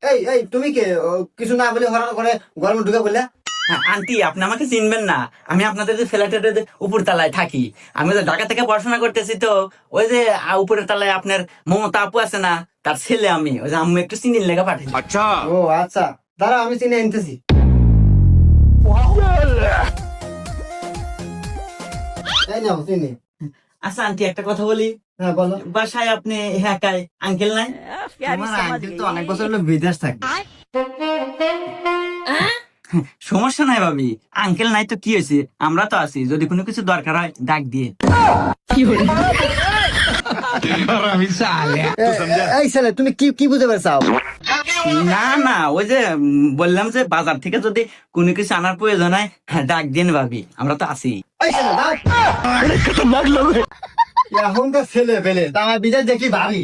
এই এই তুমি কে কিছু না বলে হরার করে গরমে ঢুকে বললে? আন্টি আপনি আমাকে চিনবেন না, আমি আপনাদের যে ফ্ল্যাটের উপর তলায় থাকি। আমি তো ঢাকা থেকে পড়াশোনা করতেছি, তো ওই যে উপরের তলায় আপনার মমতা আপু আছে না, তার ছেলে আমি। ওই যে আম্মু একটু চিনির লেগে পাঠাই। ও আচ্ছা, দাঁড়া আমি চিনে আনতেছি। এই নাও চিনি। আচ্ছা আন্টি একটা কথা বলি, হ্যাঁ বলো। বাসায় আপনি একাই, আঙ্কেল নাই? তোমার আঙ্কেল তো অনেক বছর হলো বিদেশ থাকে। সমস্যা নাই ভাবি, আঙ্কেল নাই তো কি হয়েছে, আমরা তো আছি, যদি কোনো কিছু দরকার হয় ডাক দিয়ে। এই ছেলে তুমি কি কি বুঝতে পারছাও? না না, ওই যে বললাম যে বাজার থেকে যদি কোনো কিছু আনার প্রয়োজন হয় ডাক দিন ভাবি, আমরা তো আছি। এই ছেলে দাও। এখনকার ছেলে পেলে তা আমার বিদেশ দেখি ভাবি।